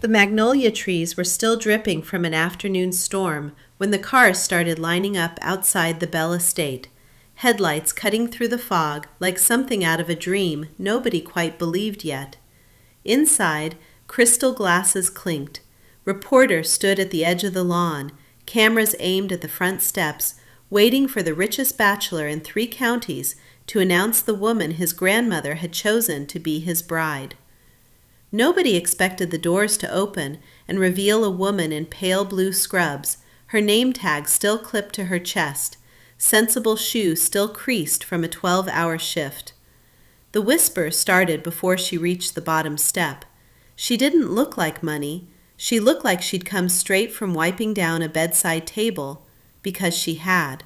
The magnolia trees were still dripping from an afternoon storm when the cars started lining up outside the Bell estate, headlights cutting through the fog like something out of a dream nobody quite believed yet. Inside, crystal glasses clinked. Reporters stood at the edge of the lawn, cameras aimed at the front steps, waiting for the richest bachelor in 3 counties to announce the woman his grandmother had chosen to be his bride. Nobody expected the doors to open and reveal a woman in pale blue scrubs, her name tag still clipped to her chest, sensible shoes still creased from a 12-hour shift. The whisper started before she reached the bottom step. She didn't look like money. She looked like she'd come straight from wiping down a bedside table, because she had.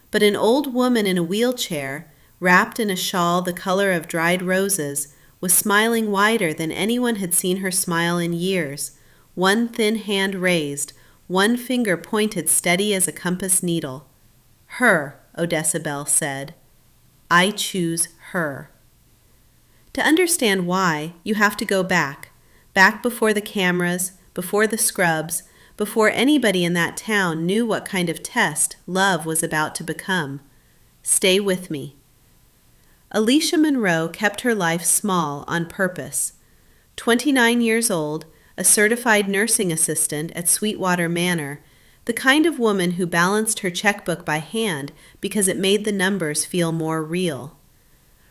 But an old woman in a wheelchair, wrapped in a shawl the color of dried roses, was smiling wider than anyone had seen her smile in years, one thin hand raised, one finger pointed steady as a compass needle. Her, Odessa Bell said. I choose her. To understand why, you have to go back before the cameras, before the scrubs, before anybody in that town knew what kind of test love was about to become. Stay with me. Alicia Monroe kept her life small on purpose. 29 years old, a certified nursing assistant at Sweetwater Manor, the kind of woman who balanced her checkbook by hand because it made the numbers feel more real.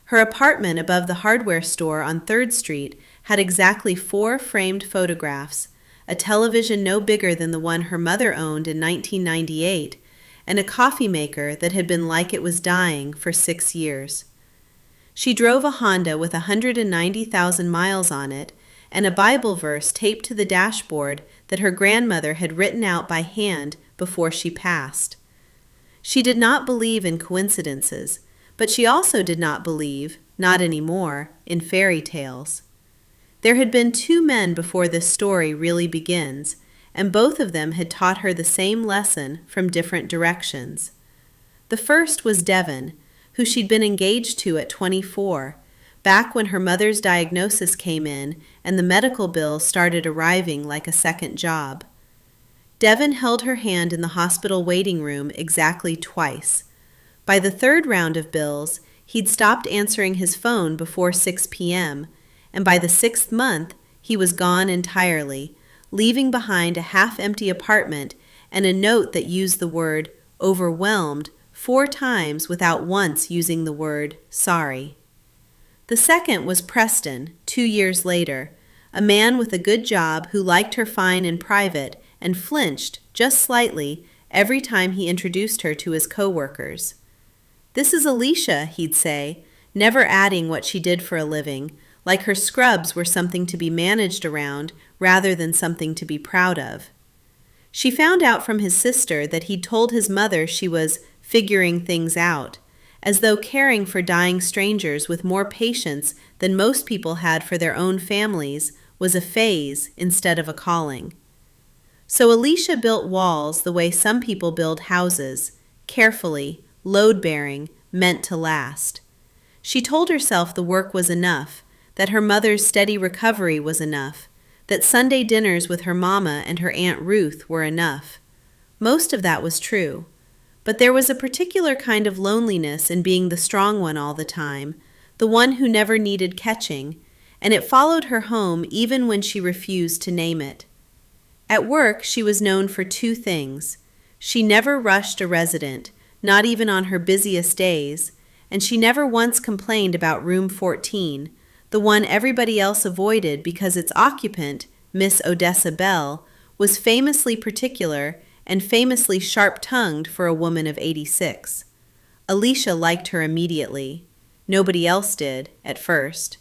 Her apartment above the hardware store on 3rd Street had exactly 4 framed photographs, a television no bigger than the one her mother owned in 1998, and a coffee maker that had been like it was dying for 6 years. She drove a Honda with 190,000 miles on it and a Bible verse taped to the dashboard that her grandmother had written out by hand before she passed. She did not believe in coincidences, but she also did not believe, not anymore, in fairy tales. There had been 2 men before this story really begins, and both of them had taught her the same lesson from different directions. The first was Devon, who she'd been engaged to at 24, back when her mother's diagnosis came in and the medical bills started arriving like a second job. Devon held her hand in the hospital waiting room exactly twice. By the 3rd round of bills, he'd stopped answering his phone before 6 p.m., and by the 6th month, he was gone entirely, leaving behind a half-empty apartment and a note that used the word overwhelmed 4 times without once using the word sorry. The second was Preston, 2 years later, a man with a good job who liked her fine in private and flinched, just slightly, every time he introduced her to his coworkers. This is Alicia, he'd say, never adding what she did for a living, like her scrubs were something to be managed around rather than something to be proud of. She found out from his sister that he'd told his mother she was figuring things out, as though caring for dying strangers with more patience than most people had for their own families was a phase instead of a calling. So Alicia built walls the way some people build houses, carefully, load-bearing, meant to last. She told herself the work was enough, that her mother's steady recovery was enough, that Sunday dinners with her mama and her Aunt Ruth were enough. Most of that was true. But there was a particular kind of loneliness in being the strong one all the time, the one who never needed catching, and it followed her home even when she refused to name it. At work, she was known for 2 things. She never rushed a resident, not even on her busiest days, and she never once complained about room 14, the one everybody else avoided because its occupant, Miss Odessa Bell, was famously particular and famously sharp-tongued for a woman of 86. Alicia liked her immediately. Nobody else did, at first.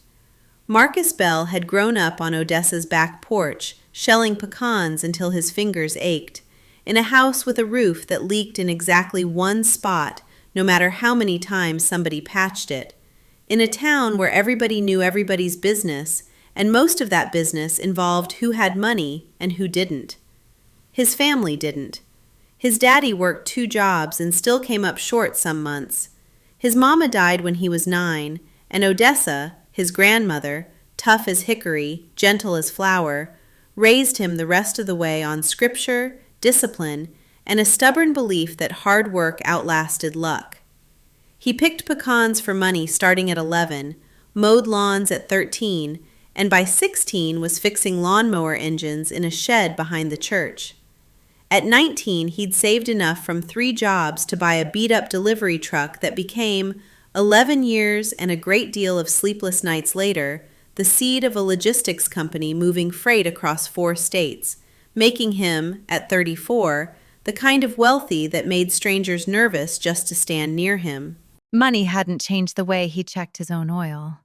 Marcus Bell had grown up on Odessa's back porch, shelling pecans until his fingers ached, in a house with a roof that leaked in exactly one spot, no matter how many times somebody patched it, in a town where everybody knew everybody's business, and most of that business involved who had money and who didn't. His family didn't. His daddy worked 2 jobs and still came up short some months. His mama died when he was 9, and Odessa, his grandmother, tough as hickory, gentle as flour, raised him the rest of the way on scripture, discipline, and a stubborn belief that hard work outlasted luck. He picked pecans for money starting at 11, mowed lawns at 13, and by 16 was fixing lawnmower engines in a shed behind the church. At 19, he'd saved enough from 3 jobs to buy a beat-up delivery truck that became, 11 years and a great deal of sleepless nights later, the seed of a logistics company moving freight across 4 states, making him, at 34, the kind of wealthy that made strangers nervous just to stand near him. Money hadn't changed the way he checked his own oil.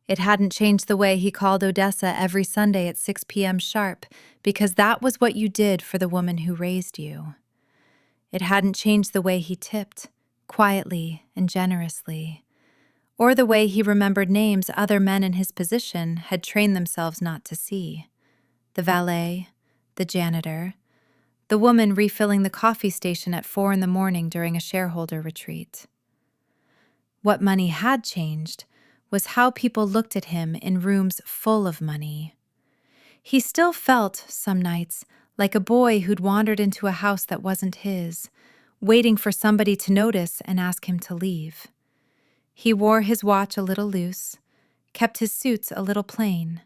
It hadn't changed the way he called Odessa every Sunday at 6 p.m. sharp, because that was what you did for the woman who raised you. It hadn't changed the way he tipped, quietly and generously, or the way he remembered names other men in his position had trained themselves not to see. The valet, the janitor, the woman refilling the coffee station at 4 a.m. during a shareholder retreat. What money had changed was how people looked at him in rooms full of money. He still felt, some nights, like a boy who'd wandered into a house that wasn't his, waiting for somebody to notice and ask him to leave. He wore his watch a little loose, kept his suits a little plain.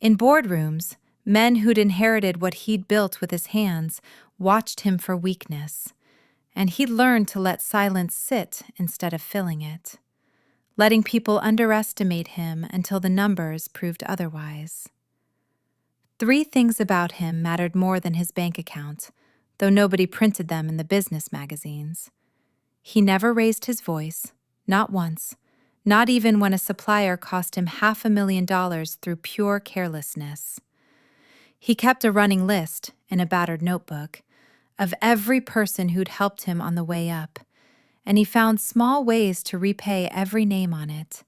In boardrooms, men who'd inherited what he'd built with his hands watched him for weakness, and he'd learned to let silence sit instead of filling it, letting people underestimate him until the numbers proved otherwise. 3 things about him mattered more than his bank account, though nobody printed them in the business magazines. He never raised his voice, not once, not even when a supplier cost him $500,000 through pure carelessness. He kept a running list, in a battered notebook, of every person who'd helped him on the way up, and he found small ways to repay every name on it,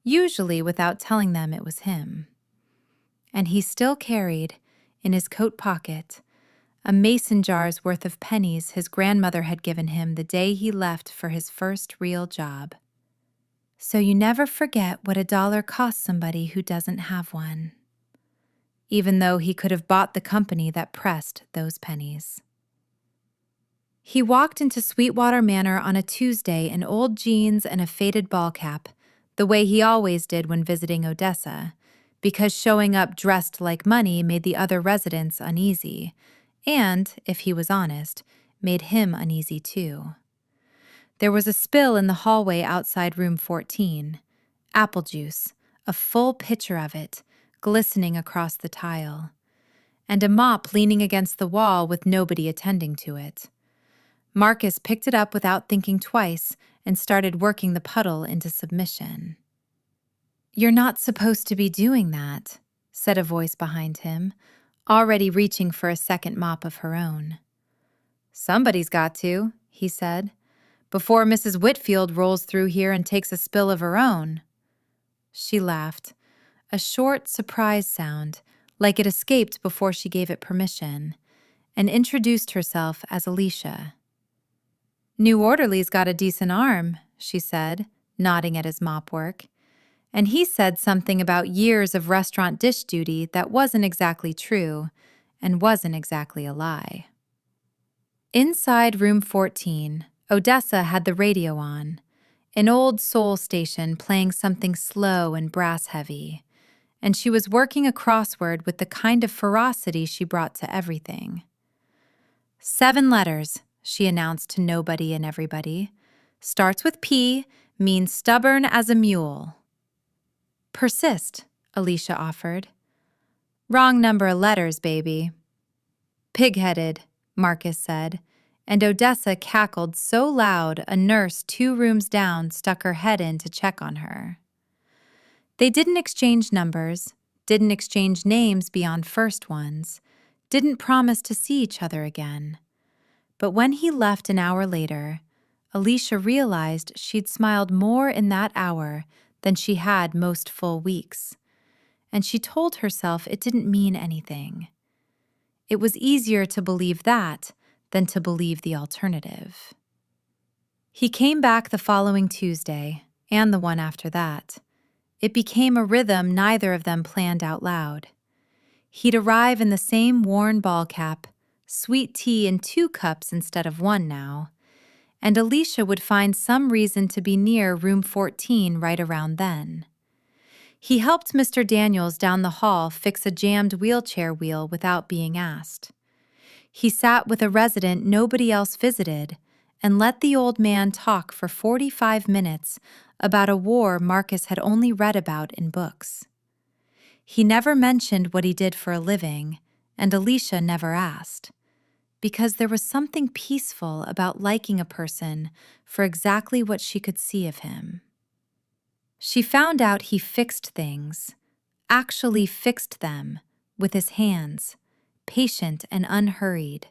usually without telling them it was him. And he still carried, in his coat pocket, a mason jar's worth of pennies his grandmother had given him the day he left for his first real job. So you never forget what $1 costs somebody who doesn't have one, even though he could have bought the company that pressed those pennies. He walked into Sweetwater Manor on a Tuesday in old jeans and a faded ball cap, the way he always did when visiting Odessa, because showing up dressed like money made the other residents uneasy, and, if he was honest, made him uneasy too. There was a spill in the hallway outside room 14, apple juice, a full pitcher of it, glistening across the tile, and a mop leaning against the wall with nobody attending to it. Marcus picked it up without thinking twice and started working the puddle into submission. "You're not supposed to be doing that," said a voice behind him, already reaching for a second mop of her own. "Somebody's got to," he said, "before Mrs. Whitfield rolls through here and takes a spill of her own." She laughed, a short, surprised sound, like it escaped before she gave it permission, and introduced herself as Alicia. "New orderly's got a decent arm," she said, nodding at his mop work. And he said something about years of restaurant dish duty that wasn't exactly true and wasn't exactly a lie. Inside room 14, Odessa had the radio on, an old soul station playing something slow and brass-heavy, and she was working a crossword with the kind of ferocity she brought to everything. 7 letters, she announced to nobody and everybody. Starts with P, means stubborn as a mule. Persist, Alicia offered. Wrong number of letters, baby. Pig-headed, Marcus said, and Odessa cackled so loud a nurse 2 rooms down stuck her head in to check on her. They didn't exchange numbers, didn't exchange names beyond first ones, didn't promise to see each other again. But when he left an hour later, Alicia realized she'd smiled more in that hour than she had most full weeks, and she told herself it didn't mean anything. It was easier to believe that than to believe the alternative. He came back the following Tuesday, and the one after that. It became a rhythm neither of them planned out loud. He'd arrive in the same worn ball cap, sweet tea in 2 cups instead of 1 now, and Alicia would find some reason to be near room 14 right around then. He helped Mr. Daniels down the hall fix a jammed wheelchair wheel without being asked. He sat with a resident nobody else visited and let the old man talk for 45 minutes about a war Marcus had only read about in books. He never mentioned what he did for a living, and Alicia never asked, because there was something peaceful about liking a person for exactly what she could see of him. She found out he fixed things, actually fixed them, with his hands, patient and unhurried.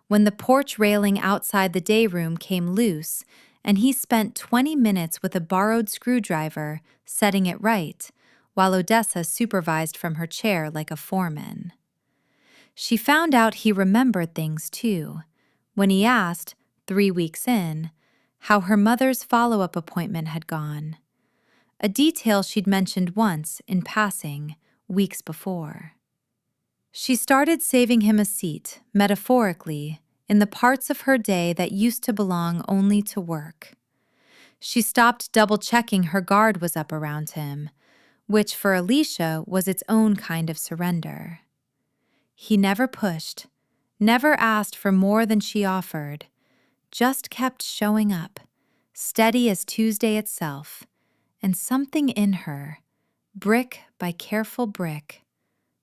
When the porch railing outside the day room came loose, and he spent 20 minutes with a borrowed screwdriver setting it right, while Odessa supervised from her chair like a foreman. She found out he remembered things too, when he asked, 3 weeks in, how her mother's follow-up appointment had gone. A detail she'd mentioned once, in passing, weeks before. She started saving him a seat, metaphorically, in the parts of her day that used to belong only to work. She stopped double-checking her guard was up around him, which for Alicia was its own kind of surrender. He never pushed, never asked for more than she offered, just kept showing up, steady as Tuesday itself, and something in her, brick by careful brick,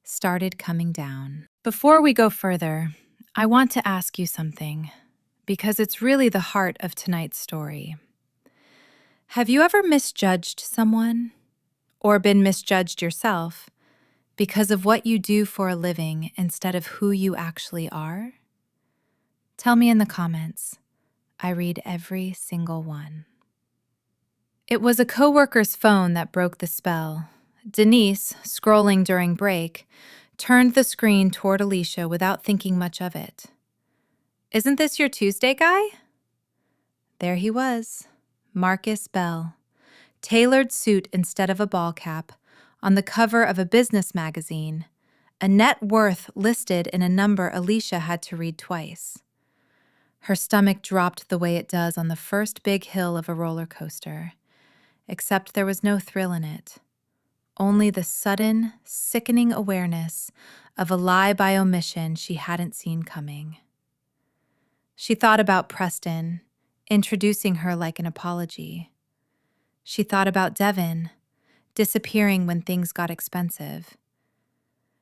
started coming down. Before we go further, I want to ask you something, because it's really the heart of tonight's story. Have you ever misjudged someone, or been misjudged yourself, because of what you do for a living instead of who you actually are? Tell me in the comments. I read every single one. It was a coworker's phone that broke the spell. Denise, scrolling during break, turned the screen toward Alicia without thinking much of it. "Isn't this your Tuesday guy?" There he was, Marcus Bell, tailored suit instead of a ball cap, on the cover of a business magazine, a net worth listed in a number Alicia had to read twice. Her stomach dropped the way it does on the first big hill of a roller coaster, except there was no thrill in it. Only the sudden, sickening awareness of a lie by omission she hadn't seen coming. She thought about Preston, introducing her like an apology. She thought about Devin, disappearing when things got expensive.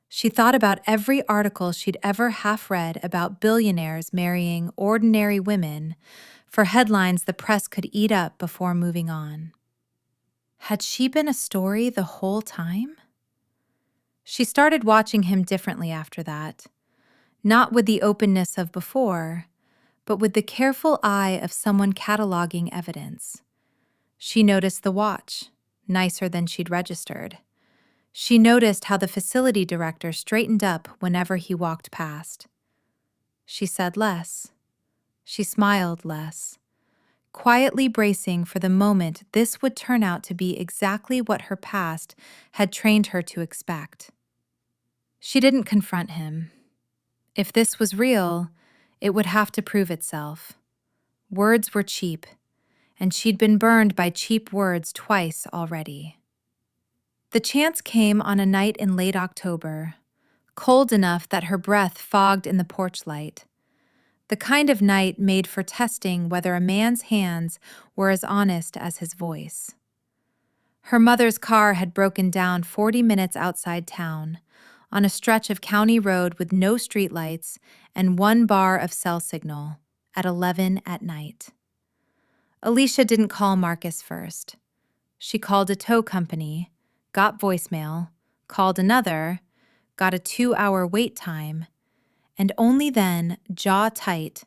She thought about every article she'd ever half read about billionaires marrying ordinary women for headlines the press could eat up before moving on. Had she been a story the whole time? She started watching him differently after that, not with the openness of before, but with the careful eye of someone cataloging evidence. She noticed the watch, nicer than she'd registered. She noticed how the facility director straightened up whenever he walked past. She said less. She smiled less, quietly bracing for the moment this would turn out to be exactly what her past had trained her to expect. She didn't confront him. If this was real, it would have to prove itself. Words were cheap, and she'd been burned by cheap words twice already. The chance came on a night in late October, cold enough that her breath fogged in the porch light. The kind of night made for testing whether a man's hands were as honest as his voice. Her mother's car had broken down 40 minutes outside town, on a stretch of county road with no streetlights and 1 bar of cell signal, at 11 at night. Alicia didn't call Marcus first. She called a tow company, got voicemail, called another, got a 2-hour wait time, and only then, jaw tight,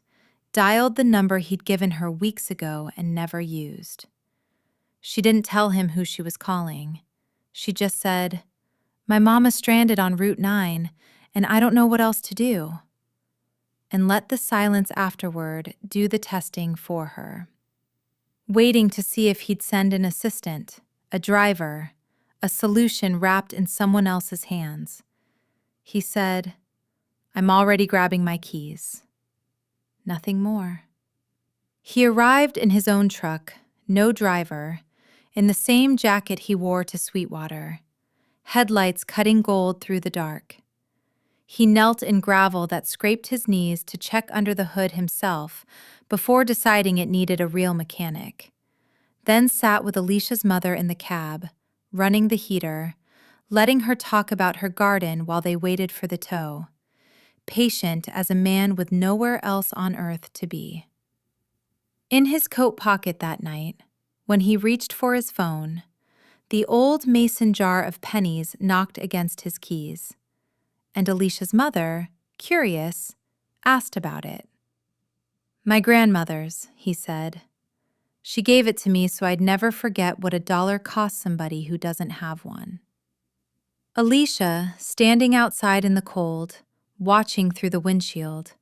dialed the number he'd given her weeks ago and never used. She didn't tell him who she was calling. She just said, "My mama's stranded on Route 9, and I don't know what else to do," and let the silence afterward do the testing for her. Waiting to see if he'd send an assistant, a driver, a solution wrapped in someone else's hands. He said, "I'm already grabbing my keys." Nothing more. He arrived in his own truck, no driver, in the same jacket he wore to Sweetwater, headlights cutting gold through the dark. He knelt in gravel that scraped his knees to check under the hood himself before deciding it needed a real mechanic. Then sat with Alicia's mother in the cab, running the heater, letting her talk about her garden while they waited for the tow, patient as a man with nowhere else on earth to be. In his coat pocket that night, when he reached for his phone, the old mason jar of pennies knocked against his keys, and Alicia's mother, curious, asked about it. "My grandmother's," he said. "She gave it to me so I'd never forget what $1 costs somebody who doesn't have one." Alicia, standing outside in the cold, watching through the windshield,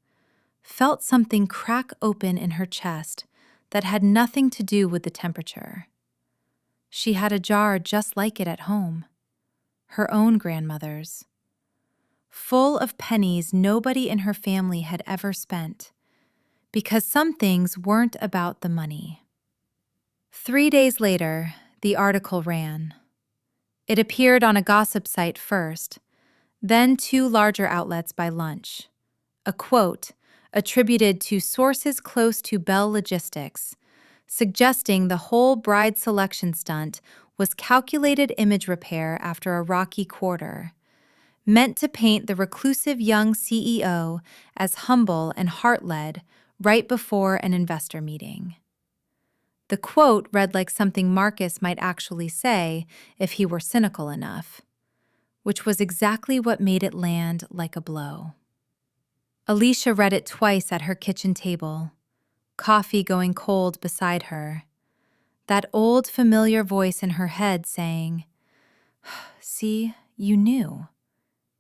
felt something crack open in her chest that had nothing to do with the temperature. She had a jar just like it at home, her own grandmother's, full of pennies nobody in her family had ever spent, because some things weren't about the money. 3 days later, the article ran. It appeared on a gossip site first, then 2 larger outlets by lunch. A quote attributed to sources close to Bell Logistics, suggesting the whole bride selection stunt was calculated image repair after a rocky quarter, meant to paint the reclusive young CEO as humble and heart-led right before an investor meeting. The quote read like something Marcus might actually say if he were cynical enough, which was exactly what made it land like a blow. Alicia read it twice at her kitchen table, coffee going cold beside her, that old familiar voice in her head saying, "See, you knew.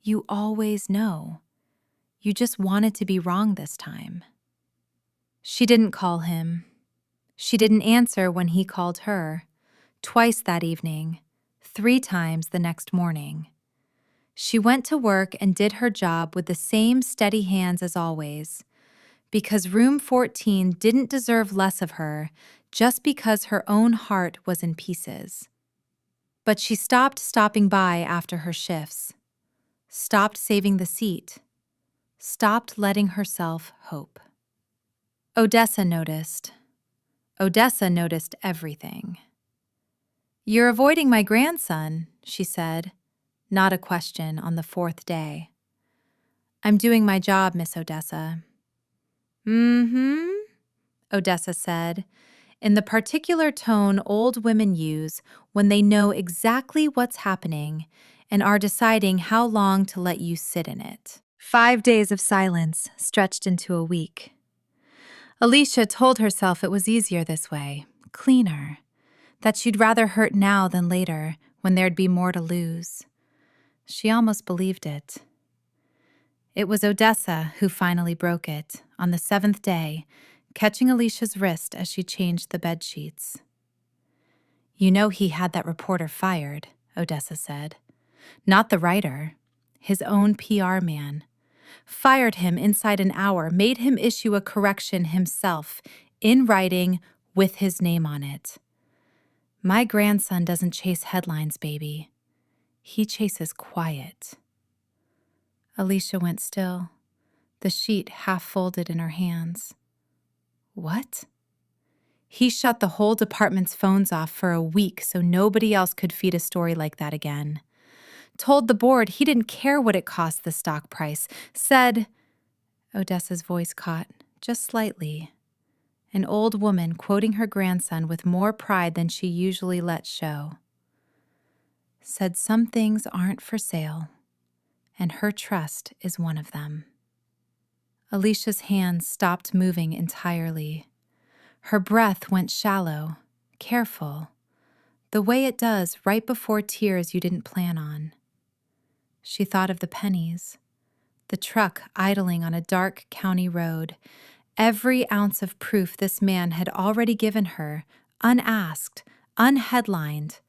You always know. You just wanted to be wrong this time." She didn't call him. She didn't answer when he called her, twice that evening, 3 times the next morning. She went to work and did her job with the same steady hands as always, because Room 14 didn't deserve less of her just because her own heart was in pieces. But she stopped stopping by after her shifts, stopped saving the seat, stopped letting herself hope. Odessa noticed. Odessa noticed everything. "You're avoiding my grandson," she said, not a question on the 4th day. "I'm doing my job, Miss Odessa." "Mm-hmm," Odessa said, in the particular tone old women use when they know exactly what's happening and are deciding how long to let you sit in it. 5 days of silence stretched into a week. Alicia told herself it was easier this way, cleaner, that she'd rather hurt now than later when there'd be more to lose. She almost believed it. It was Odessa who finally broke it, on the 7th day, catching Alicia's wrist as she changed the bed sheets. "You know he had that reporter fired," Odessa said. "Not the writer, his own PR man. Fired him inside an hour, made him issue a correction himself, in writing, with his name on it. My grandson doesn't chase headlines, baby. He chases quiet." Alicia went still, the sheet half folded in her hands. What? He shut the whole department's phones off for a week so nobody else could feed a story like that again. Told the board he didn't care what it cost the stock price. Said, Odessa's voice caught, just slightly, an old woman quoting her grandson with more pride than she usually let show. Said some things aren't for sale, and her trust is one of them. Alicia's hands stopped moving entirely. Her breath went shallow, careful, the way it does right before tears you didn't plan on. She thought of the pennies, the truck idling on a dark county road, every ounce of proof this man had already given her, unasked, unheadlined,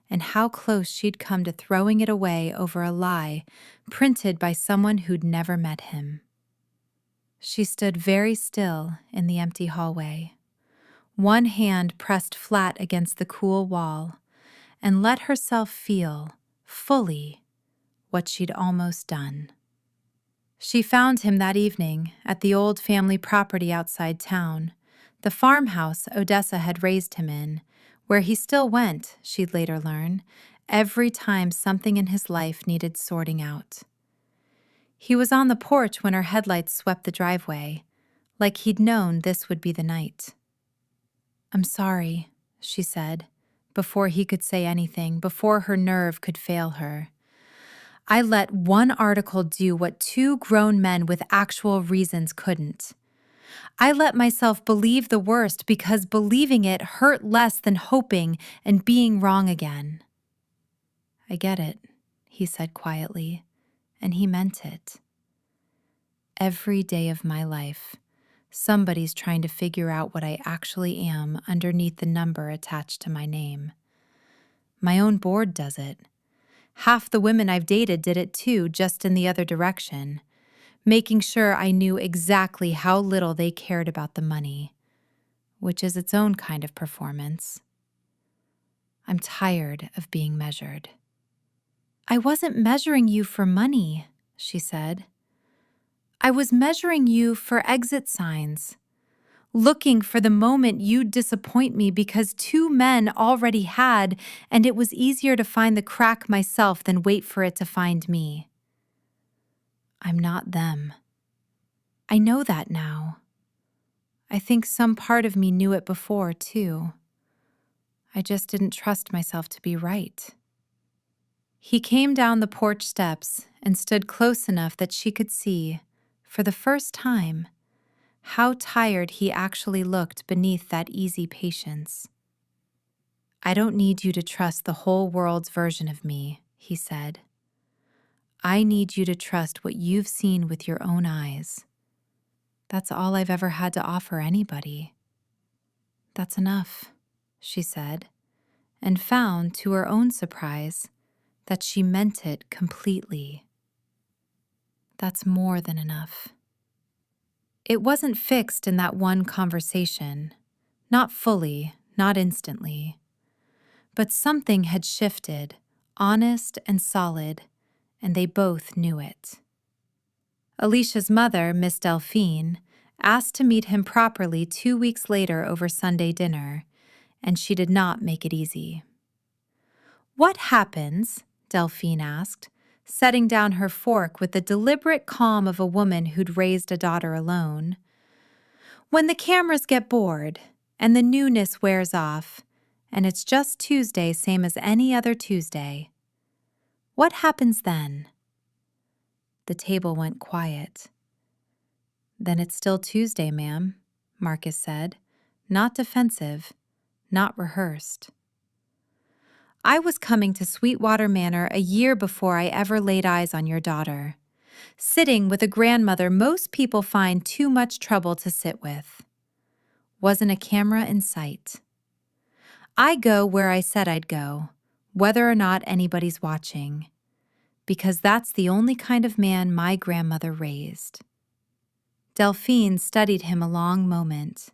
and how close she'd come to throwing it away over a lie printed by someone who'd never met him. She stood very still in the empty hallway, one hand pressed flat against the cool wall, and let herself feel, fully, what she'd almost done. She found him that evening at the old family property outside town, the farmhouse Odessa had raised him in, where he still went, she'd later learn, every time something in his life needed sorting out. He was on the porch when her headlights swept the driveway, like he'd known this would be the night. "I'm sorry," she said, before he could say anything, before her nerve could fail her. "I let one article do what two grown men with actual reasons couldn't. I let myself believe the worst because believing it hurt less than hoping and being wrong again." "I get it," he said quietly, and he meant it. Every day of my life, somebody's trying to figure out what I actually am underneath the number attached to my name. My own board does it. Half the women I've dated did it too, just in the other direction, making sure I knew exactly how little they cared about the money, which is its own kind of performance. I'm tired of being measured. "I wasn't measuring you for money," she said. "I was measuring you for exit signs, looking for the moment you'd disappoint me because two men already had, and it was easier to find the crack myself than wait for it to find me. I'm not them. I know that now. I think some part of me knew it before, too. I just didn't trust myself to be right." He came down the porch steps and stood close enough that she could see, for the first time, how tired he actually looked beneath that easy patience. "I don't need you to trust the whole world's version of me," he said. "I need you to trust what you've seen with your own eyes. That's all I've ever had to offer anybody." "That's enough," she said, and found, to her own surprise, that she meant it completely. "That's more than enough." It wasn't fixed in that one conversation, not fully, not instantly. But something had shifted, honest and solid, and they both knew it. Alicia's mother, Miss Delphine, asked to meet him properly 2 weeks later over Sunday dinner, and she did not make it easy. "What happens," Delphine asked, setting down her fork with the deliberate calm of a woman who'd raised a daughter alone, "when the cameras get bored and the newness wears off and it's just Tuesday same as any other Tuesday? What happens then?" The table went quiet. "Then it's still Tuesday, ma'am," Marcus said, not defensive, not rehearsed. "I was coming to Sweetwater Manor a year before I ever laid eyes on your daughter, sitting with a grandmother most people find too much trouble to sit with. Wasn't a camera in sight. I go where I said I'd go, whether or not anybody's watching, because that's the only kind of man my grandmother raised." Delphine studied him a long moment,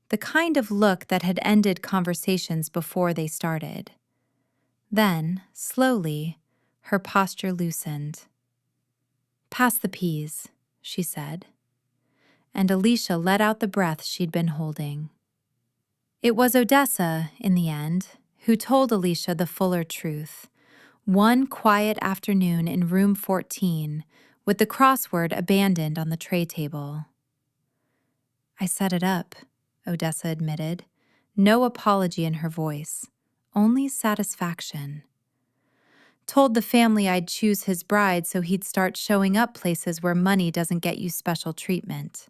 the kind of look that had ended conversations before they started. Then, slowly, her posture loosened. "Pass the peas," she said, and Alicia let out the breath she'd been holding. It was Odessa, in the end, who told Alicia the fuller truth, one quiet afternoon in room 14, with the crossword abandoned on the tray table. "I set it up," Odessa admitted, no apology in her voice, only satisfaction. "Told the family I'd choose his bride so he'd start showing up places where money doesn't get you special treatment.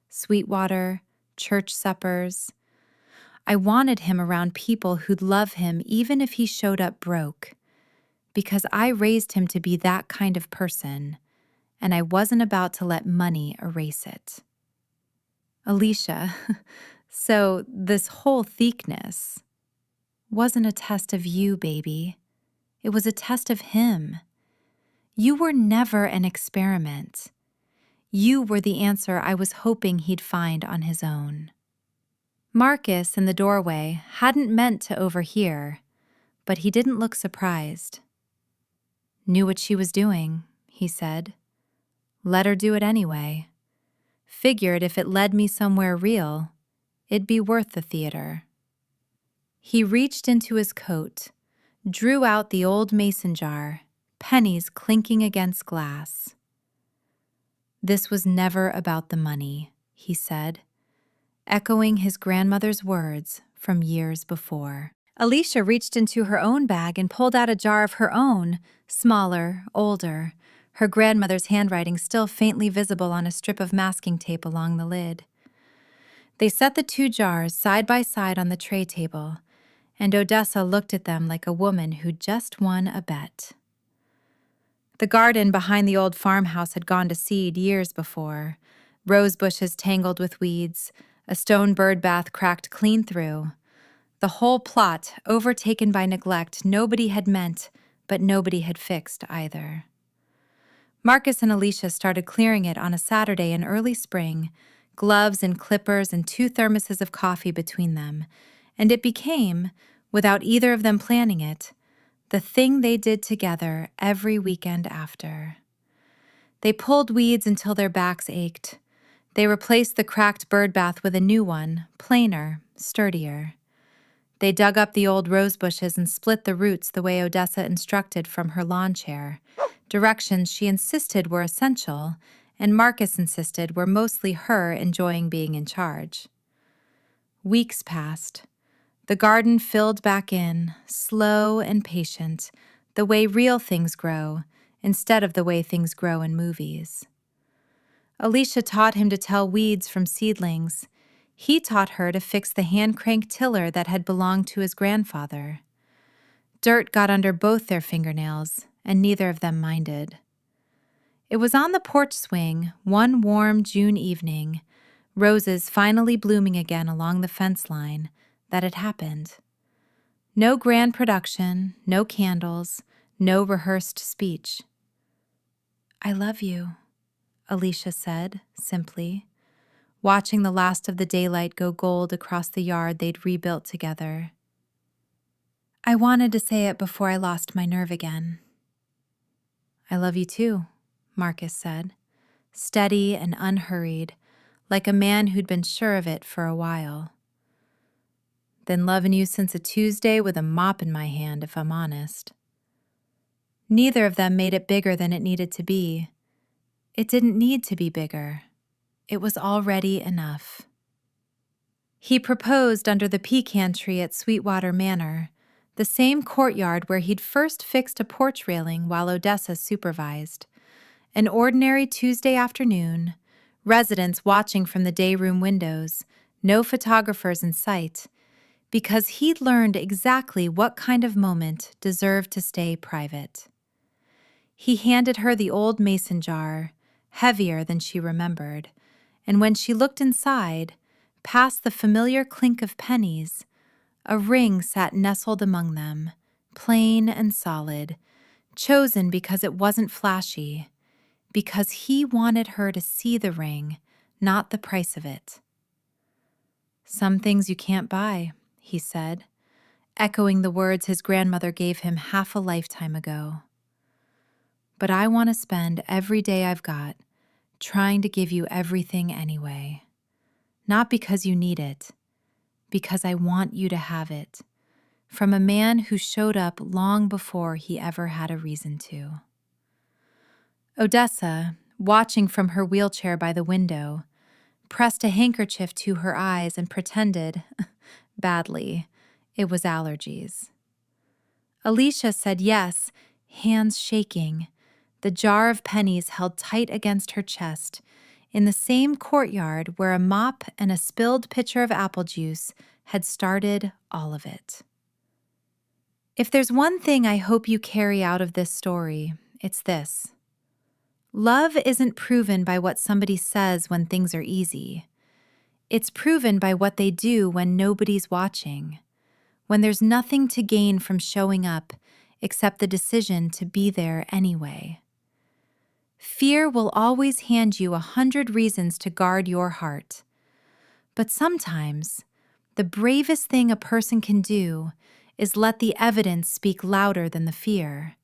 Sweetwater, church suppers. I wanted him around people who'd love him even if he showed up broke, because I raised him to be that kind of person, and I wasn't about to let money erase it." "Alicia, so this whole thickness, wasn't a test of you, baby. It was a test of him. You were never an experiment. You were the answer I was hoping he'd find on his own. Marcus, in the doorway, hadn't meant to overhear, but he didn't look surprised. Knew what she was doing, he said. Let her do it anyway. Figured if it led me somewhere real, it'd be worth the theater. He reached into his coat, drew out the old mason jar, pennies clinking against glass. This was never about the money, he said, echoing his grandmother's words from years before. Alicia reached into her own bag and pulled out a jar of her own, smaller, older, her grandmother's handwriting still faintly visible on a strip of masking tape along the lid. They set the two jars side by side on the tray table, and Odessa looked at them like a woman who'd just won a bet. The garden behind the old farmhouse had gone to seed years before, rose bushes tangled with weeds, a stone bird bath cracked clean through. The whole plot overtaken by neglect nobody had meant, but nobody had fixed either. Marcus and Alicia started clearing it on a Saturday in early spring, gloves and clippers and 2 thermoses of coffee between them, and it became, without either of them planning it, the thing they did together every weekend after. They pulled weeds until their backs ached. They replaced the cracked bird bath with a new one, plainer, sturdier. They dug up the old rose bushes and split the roots the way Odessa instructed from her lawn chair, directions she insisted were essential, and Marcus insisted were mostly her enjoying being in charge. Weeks passed. The garden filled back in, slow and patient, the way real things grow, instead of the way things grow in movies. Alicia taught him to tell weeds from seedlings. He taught her to fix the hand-crank tiller that had belonged to his grandfather. Dirt got under both their fingernails, and neither of them minded. It was on the porch swing, one warm June evening, roses finally blooming again along the fence line, that it happened. No grand production, no candles, no rehearsed speech. "I love you," Alicia said, simply, watching the last of the daylight go gold across the yard they'd rebuilt together. "I wanted to say it before I lost my nerve again." "I love you too," Marcus said, steady and unhurried, like a man who'd been sure of it for a while. "Been loving you since a Tuesday with a mop in my hand, if I'm honest." Neither of them made it bigger than it needed to be. It didn't need to be bigger. It was already enough. He proposed under the pecan tree at Sweetwater Manor, the same courtyard where he'd first fixed a porch railing while Odessa supervised. An ordinary Tuesday afternoon, residents watching from the day-room windows, no photographers in sight, because he'd learned exactly what kind of moment deserved to stay private. He handed her the old mason jar, heavier than she remembered, and when she looked inside, past the familiar clink of pennies, a ring sat nestled among them, plain and solid, chosen because it wasn't flashy, because he wanted her to see the ring, not the price of it. "Some things you can't buy," he said, echoing the words his grandmother gave him half a lifetime ago. "But I want to spend every day I've got trying to give you everything anyway. Not because you need it, because I want you to have it, from a man who showed up long before he ever had a reason to." Odessa, watching from her wheelchair by the window, pressed a handkerchief to her eyes and pretended, badly, it was allergies. Alicia said yes, hands shaking, the jar of pennies held tight against her chest, in the same courtyard where a mop and a spilled pitcher of apple juice had started all of it. If there's one thing I hope you carry out of this story, it's this. Love isn't proven by what somebody says when things are easy. It's proven by what they do when nobody's watching, when there's nothing to gain from showing up except the decision to be there anyway. Fear will always hand you 100 reasons to guard your heart. But sometimes, the bravest thing a person can do is let the evidence speak louder than the fear.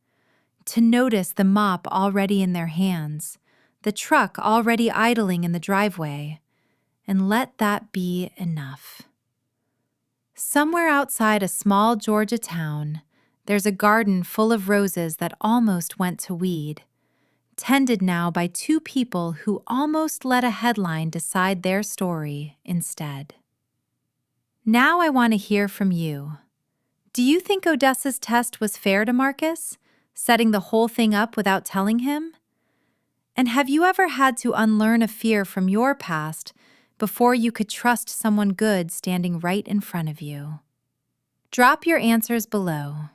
To notice the mop already in their hands, the truck already idling in the driveway, and let that be enough. Somewhere outside a small Georgia town, there's a garden full of roses that almost went to weed, tended now by two people who almost let a headline decide their story instead. Now I want to hear from you. Do you think Odessa's test was fair to Marcus, setting the whole thing up without telling him? And have you ever had to unlearn a fear from your past before you could trust someone good standing right in front of you? Drop your answers below.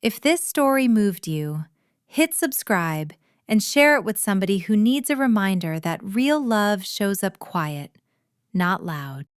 If this story moved you, hit subscribe and share it with somebody who needs a reminder that real love shows up quiet, not loud.